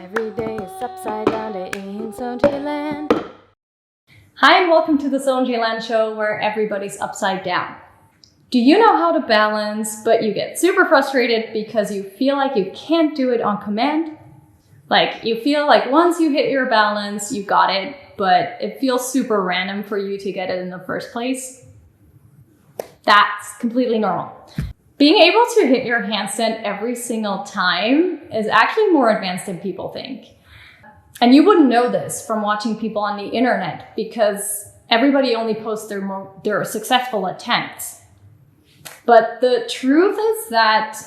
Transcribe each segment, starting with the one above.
Every day is upside down day in Sonji land. Hi and welcome to the Sonji Land show where everybody's upside down. Do you know how to balance, but you get super frustrated because you feel like you can't do it on command? Like you feel like once you hit your balance, you got it, but it feels super random for you to get it in the first place? That's completely normal. Being able to hit your handstand every single time is actually more advanced than people think. And you wouldn't know this from watching people on the internet because everybody only posts their successful attempts. But the truth is that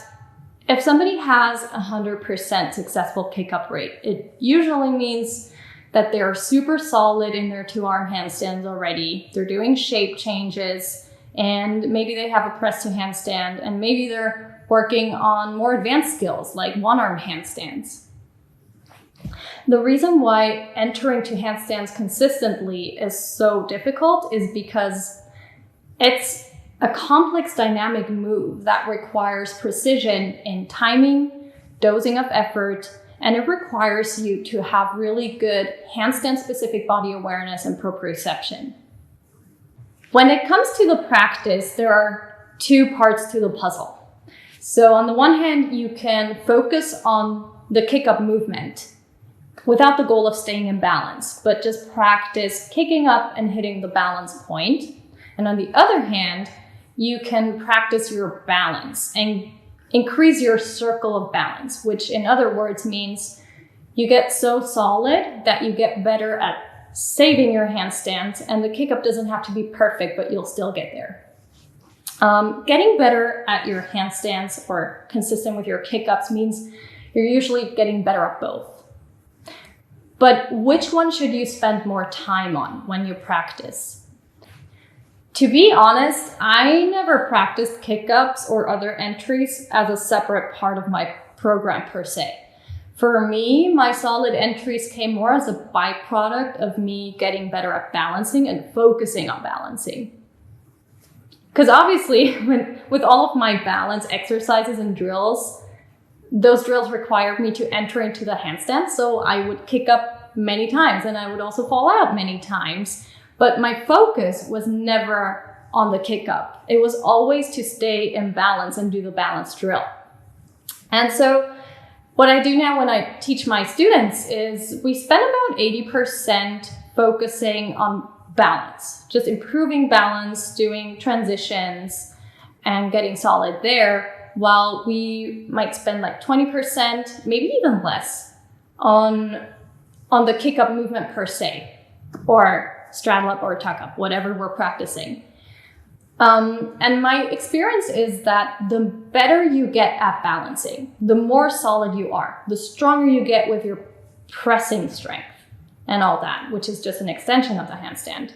if somebody has 100% successful kick-up rate, it usually means that they're super solid in their two-arm handstands already. They're doing shape changes, and maybe they have a press to handstand, and maybe they're working on more advanced skills like one-arm handstands. The reason why entering to handstands consistently is so difficult is because it's a complex dynamic move that requires precision in timing, dosing of effort, and it requires you to have really good handstand-specific body awareness and proprioception. When it comes to the practice, there are two parts to the puzzle. So on the one hand, you can focus on the kick-up movement without the goal of staying in balance, but just practice kicking up and hitting the balance point. And on the other hand, you can practice your balance and increase your circle of balance, which in other words means you get so solid that you get better at saving your handstands, and the kick-up doesn't have to be perfect, but you'll still get there. Getting better at your handstands or consistent with your kick-ups means you're usually getting better at both. But which one should you spend more time on when you practice? To be honest, I never practiced kick-ups or other entries as a separate part of my program per se. For me, my solid entries came more as a byproduct of me getting better at balancing and focusing on balancing. Because obviously, with all of my balance exercises and drills, those drills required me to enter into the handstand, so I would kick up many times and I would also fall out many times. But my focus was never on the kick up. It was always to stay in balance and do the balance drill. And so what I do now when I teach my students is we spend about 80% focusing on balance, just improving balance, doing transitions and getting solid there, while we might spend like 20%, maybe even less, on the kick up movement per se, or straddle up or tuck up, whatever we're practicing. And my experience is that the better you get at balancing, the more solid you are, the stronger you get with your pressing strength and all that, which is just an extension of the handstand,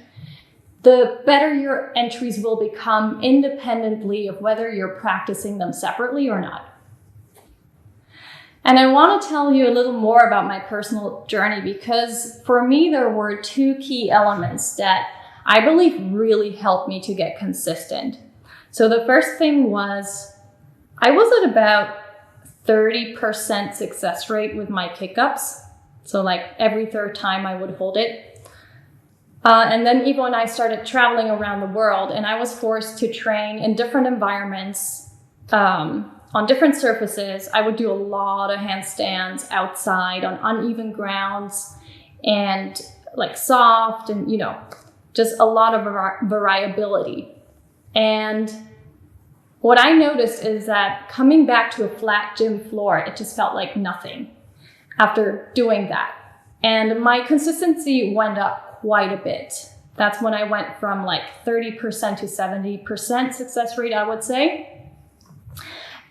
the better your entries will become independently of whether you're practicing them separately or not. And I want to tell you a little more about my personal journey because for me, there were two key elements that I believe really helped me to get consistent. So the first thing was I was at about 30% success rate with my kick-ups. So like every third time I would hold it. And then even when I started traveling around the world and I was forced to train in different environments, on different surfaces, I would do a lot of handstands outside on uneven grounds and like soft and, just a lot of variability. And what I noticed is that coming back to a flat gym floor, it just felt like nothing after doing that. And my consistency went up quite a bit. That's when I went from like 30% to 70% success rate, I would say.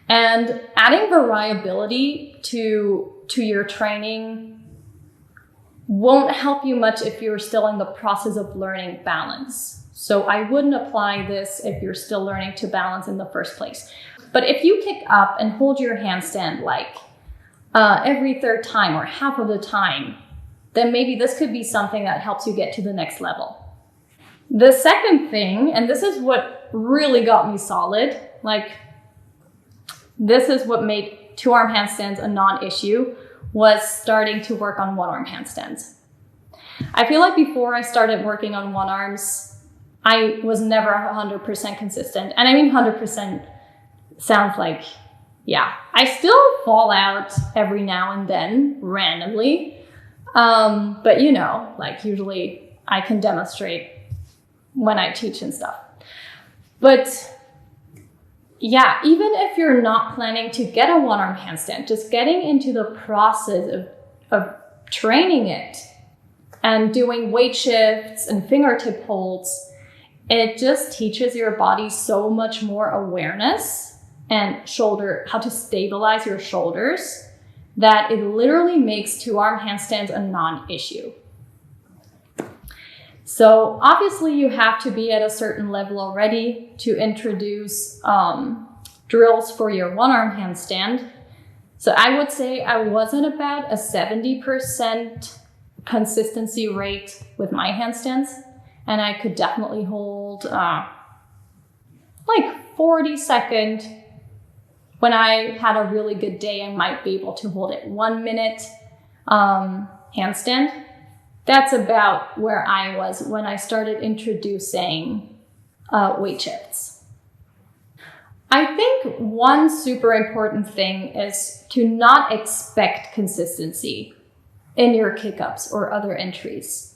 And adding variability to your training won't help you much if you're still in the process of learning balance. So I wouldn't apply this if you're still learning to balance in the first place. But if you kick up and hold your handstand like every third time or half of the time, then maybe this could be something that helps you get to the next level. The second thing, and this is what really got me solid, like this is what made two-arm handstands a non-issue, was starting to work on one-arm handstands. I feel like before I started working on one arms, I was never 100% consistent. And I mean 100% sounds like, yeah, I still fall out every now and then randomly. But you know, like usually I can demonstrate when I teach and stuff. But yeah, even if you're not planning to get a one-arm handstand, just getting into the process of training it and doing weight shifts and fingertip holds, it just teaches your body so much more awareness and how to stabilize your shoulders, that it literally makes two-arm handstands a non-issue. So obviously you have to be at a certain level already to introduce drills for your one-arm handstand. So I would say I wasn't about a 70% consistency rate with my handstands, and I could definitely hold like 40-second. When I had a really good day, I might be able to hold it 1 minute handstand. That's about where I was when I started introducing weight shifts. I think one super important thing is to not expect consistency in your kick-ups or other entries.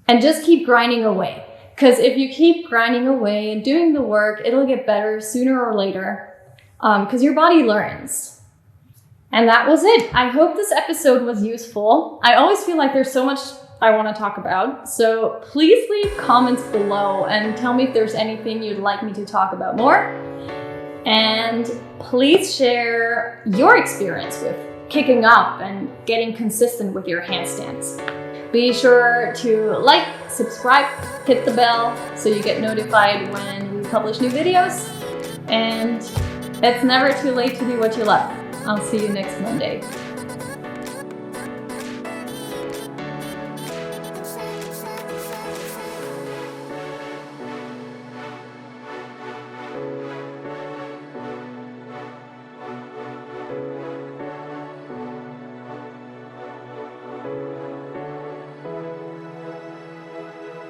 And just keep grinding away. Because if you keep grinding away and doing the work, it'll get better sooner or later. Because your body learns. And that was it. I hope this episode was useful. I always feel like there's so much I want to talk about. So please leave comments below and tell me if there's anything you'd like me to talk about more. And please share your experience with kicking up and getting consistent with your handstands. Be sure to like, subscribe, hit the bell so you get notified when we publish new videos. And it's never too late to do what you love. I'll see you next Monday.